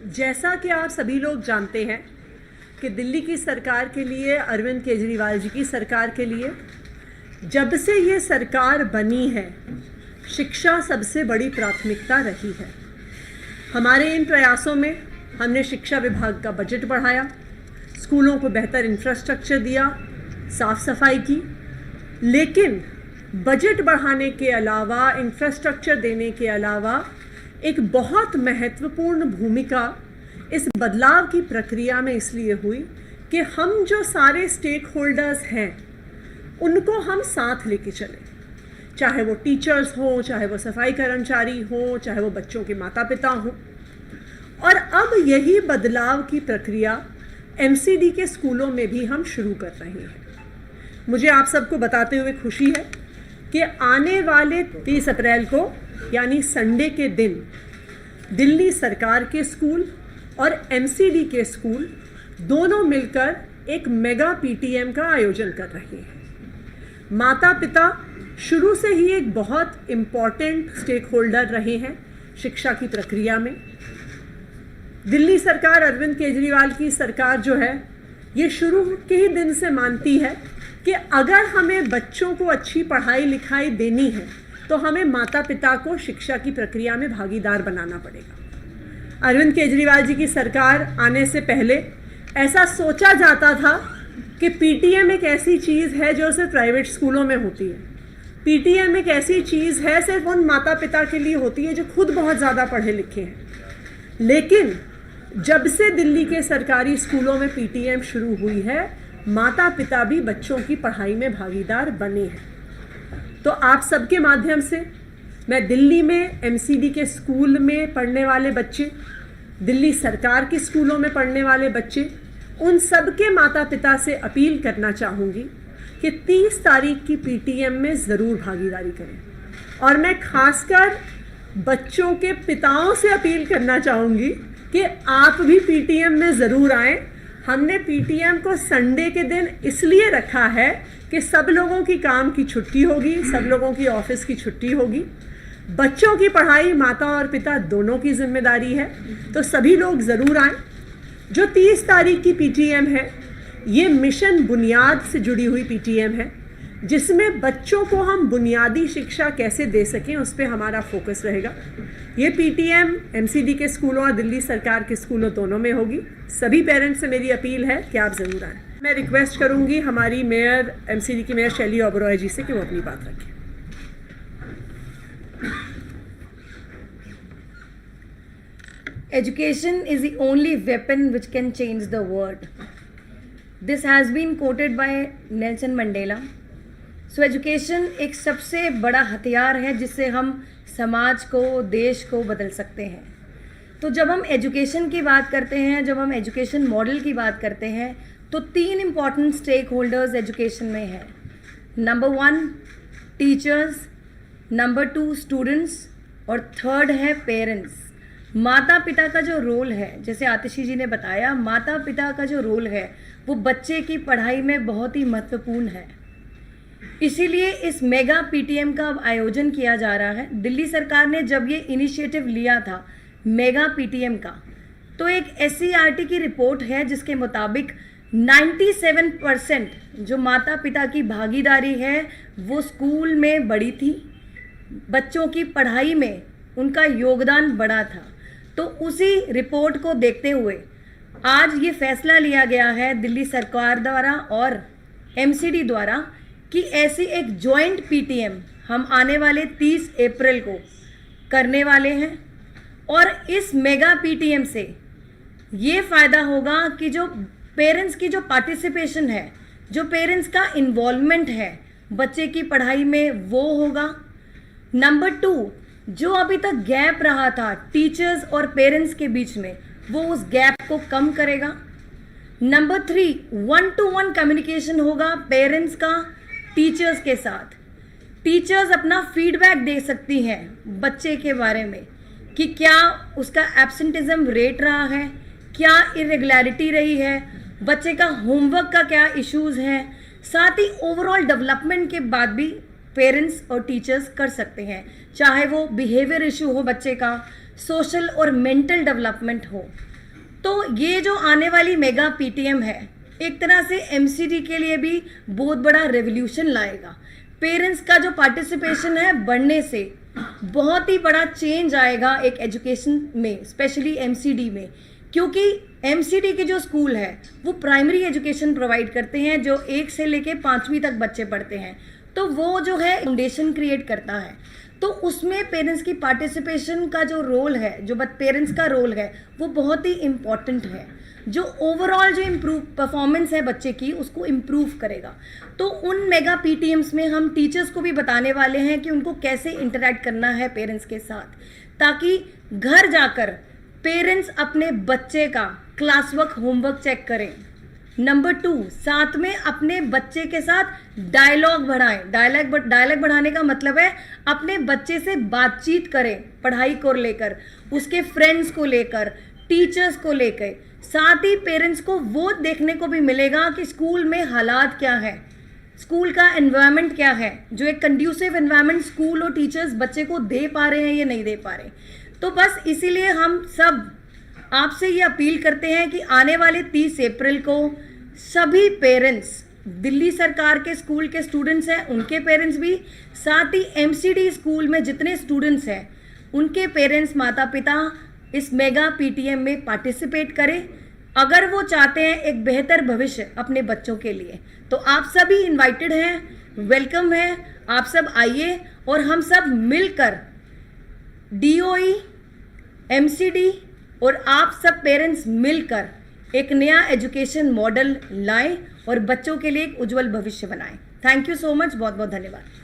जैसा कि आप सभी लोग जानते हैं कि दिल्ली की सरकार के लिए, अरविंद केजरीवाल जी की सरकार के लिए, जब से ये सरकार बनी है, शिक्षा सबसे बड़ी प्राथमिकता रही है। हमारे इन प्रयासों में हमने शिक्षा विभाग का बजट बढ़ाया, स्कूलों को बेहतर इंफ्रास्ट्रक्चर दिया, साफ सफाई की। लेकिन बजट बढ़ाने के अलावा, इंफ्रास्ट्रक्चर देने के अलावा, एक बहुत महत्वपूर्ण भूमिका इस बदलाव की प्रक्रिया में इसलिए हुई कि हम जो सारे स्टेक होल्डर्स हैं उनको हम साथ लेके चले, चाहे वो टीचर्स हों, चाहे वो सफाई कर्मचारी हों, चाहे वो बच्चों के माता पिता हों। और अब यही बदलाव की प्रक्रिया एमसीडी के स्कूलों में भी हम शुरू कर रहे हैं। मुझे आप सबको बताते हुए खुशी है कि आने वाले 30 अप्रैल को यानी संडे के दिन दिल्ली सरकार के स्कूल और एमसीडी के स्कूल दोनों मिलकर एक मेगा पीटीएम का आयोजन कर रहे हैं। माता पिता शुरू से ही एक बहुत इम्पॉर्टेंट स्टेक होल्डर रहे हैं शिक्षा की प्रक्रिया में। दिल्ली सरकार, अरविंद केजरीवाल की सरकार जो है, ये शुरू के ही दिन से मानती है कि अगर हमें बच्चों को अच्छी पढ़ाई लिखाई देनी है तो हमें माता पिता को शिक्षा की प्रक्रिया में भागीदार बनाना पड़ेगा। अरविंद केजरीवाल जी की सरकार आने से पहले ऐसा सोचा जाता था कि पीटीएम एक ऐसी चीज़ है जो सिर्फ प्राइवेट स्कूलों में होती है। पीटीएम एक ऐसी चीज़ है सिर्फ उन माता पिता के लिए होती है जो खुद बहुत ज़्यादा पढ़े लिखे हैं। लेकिन जब से दिल्ली के सरकारी स्कूलों में पीटीएम शुरू हुई है, माता पिता भी बच्चों की पढ़ाई में भागीदार बने हैं। तो आप सबके माध्यम से मैं दिल्ली में एमसीडी के स्कूल में पढ़ने वाले बच्चे, दिल्ली सरकार के स्कूलों में पढ़ने वाले बच्चे, उन सब के माता पिता से अपील करना चाहूँगी कि 30 तारीख की पीटीएम में ज़रूर भागीदारी करें। और मैं खासकर बच्चों के पिताओं से अपील करना चाहूँगी कि आप भी पीटीएम में ज़रूर आएँ। हमने पीटीएम को संडे के दिन इसलिए रखा है कि सब लोगों की काम की छुट्टी होगी, सब लोगों की ऑफिस की छुट्टी होगी। बच्चों की पढ़ाई माता और पिता दोनों की जिम्मेदारी है, तो सभी लोग ज़रूर आएँ। जो 30 तारीख की पीटीएम है, ये मिशन बुनियाद से जुड़ी हुई पीटीएम है, जिसमें बच्चों को हम बुनियादी शिक्षा कैसे दे सकें उस पर हमारा फोकस रहेगा। ये पीटीएम एमसीडी के स्कूलों और दिल्ली सरकार के स्कूलों दोनों में होगी। सभी पेरेंट्स से मेरी अपील है कि आप ज़रूर आएँ। मैं रिक्वेस्ट करूँगी हमारी मेयर, एमसीडी की मेयर शैली ओबरॉय जी से कि वो अपनी बात रखें। Education is the only weapon which can change the world. This has been quoted by Nelson Mandela. So education एक सबसे बड़ा हथियार है जिससे हम समाज को, देश को बदल सकते हैं। तो जब हम एजुकेशन की बात करते हैं, जब हम एजुकेशन मॉडल की बात करते हैं, तो 3 इम्पॉर्टेंट स्टेक होल्डर्स एजुकेशन में है। नंबर 1 टीचर्स, नंबर 2 स्टूडेंट्स और थर्ड है पेरेंट्स। माता पिता का जो रोल है, जैसे आतिशी जी ने बताया, माता पिता का जो रोल है वो बच्चे की पढ़ाई में बहुत ही महत्वपूर्ण है। इसीलिए इस मेगा पीटीएम का आयोजन किया जा रहा है। दिल्ली सरकार ने जब ये इनिशिएटिव लिया था मेगा पीटीएम का, तो एक एससीईआरटी की रिपोर्ट है जिसके मुताबिक 97% जो माता पिता की भागीदारी है वो स्कूल में बढ़ी थी, बच्चों की पढ़ाई में उनका योगदान बढ़ा था। तो उसी रिपोर्ट को देखते हुए आज ये फैसला लिया गया है दिल्ली सरकार द्वारा और एमसीडी द्वारा कि ऐसी एक जॉइंट पीटीएम हम आने वाले 30 अप्रैल को करने वाले हैं। और इस मेगा पीटीएम से ये फ़ायदा होगा कि जो पेरेंट्स की जो पार्टिसिपेशन है, जो पेरेंट्स का इन्वॉल्वमेंट है बच्चे की पढ़ाई में, वो होगा। नंबर 2, जो अभी तक गैप रहा था टीचर्स और पेरेंट्स के बीच में, वो उस गैप को कम करेगा। नंबर 3, 1-to-1 कम्युनिकेशन होगा पेरेंट्स का टीचर्स के साथ। टीचर्स अपना फीडबैक दे सकती हैं बच्चे के बारे में कि क्या उसका एब्सेंटिज्म रेट रहा है, क्या इरेगुलरिटी रही है, बच्चे का होमवर्क का क्या इश्यूज़ हैं। साथ ही ओवरऑल डेवलपमेंट के बाद भी पेरेंट्स और टीचर्स कर सकते हैं, चाहे वो बिहेवियर इशू हो बच्चे का, सोशल और मेंटल डेवलपमेंट हो। तो ये जो आने वाली मेगा पीटीएम है एक तरह से एमसीडी के लिए भी बहुत बड़ा रेवोल्यूशन लाएगा। पेरेंट्स का जो पार्टिसिपेशन है बढ़ने से बहुत ही बड़ा चेंज आएगा एक एजुकेशन में, स्पेशली एमसीडी में, क्योंकि एमसीडी के जो स्कूल है वो प्राइमरी एजुकेशन प्रोवाइड करते हैं जो 1 से लेके 5वीं तक बच्चे पढ़ते हैं, तो वो जो है फाउंडेशन क्रिएट करता है। तो उसमें पेरेंट्स की पार्टिसिपेशन का जो रोल है, जो पेरेंट्स का रोल है वो बहुत ही इम्पॉर्टेंट है, जो ओवरऑल जो इम्प्रूव परफॉर्मेंस है बच्चे की उसको इम्प्रूव करेगा। तो उन मेगा पीटीएम्स में हम टीचर्स को भी बताने वाले हैं कि उनको कैसे इंटरैक्ट करना है पेरेंट्स के साथ, ताकि घर जाकर पेरेंट्स अपने बच्चे का क्लास वर्क होमवर्क चेक करें। नंबर 2, साथ में अपने बच्चे के साथ डायलॉग बढ़ाएं। डायलॉग बढ़ाने का मतलब है अपने बच्चे से बातचीत करें, पढ़ाई को लेकर, उसके फ्रेंड्स को लेकर, टीचर्स को लेकर। साथ ही पेरेंट्स को वो देखने को भी मिलेगा कि स्कूल में हालात क्या है, स्कूल का एनवायरनमेंट क्या है, जो एक कंड्यूसिव एनवायरनमेंट स्कूल और टीचर्स बच्चे को दे पा रहे हैं या नहीं दे पा रहे। तो बस इसीलिए हम सब आपसे ये अपील करते हैं कि आने वाले 30 अप्रैल को सभी पेरेंट्स, दिल्ली सरकार के स्कूल के स्टूडेंट्स हैं उनके पेरेंट्स भी, साथ ही एमसीडी स्कूल में जितने स्टूडेंट्स हैं उनके पेरेंट्स, माता पिता इस मेगा पीटीएम में पार्टिसिपेट करें, अगर वो चाहते हैं एक बेहतर भविष्य अपने बच्चों के लिए। तो आप सभी इनवाइटेड हैं, वेलकम है, आप सब आइए और हम सब मिलकर डीओई, एमसीडी और आप सब पेरेंट्स मिलकर एक नया एजुकेशन मॉडल लाएं और बच्चों के लिए एक उज्जवल भविष्य बनाएं। थैंक यू सो मच, बहुत बहुत धन्यवाद।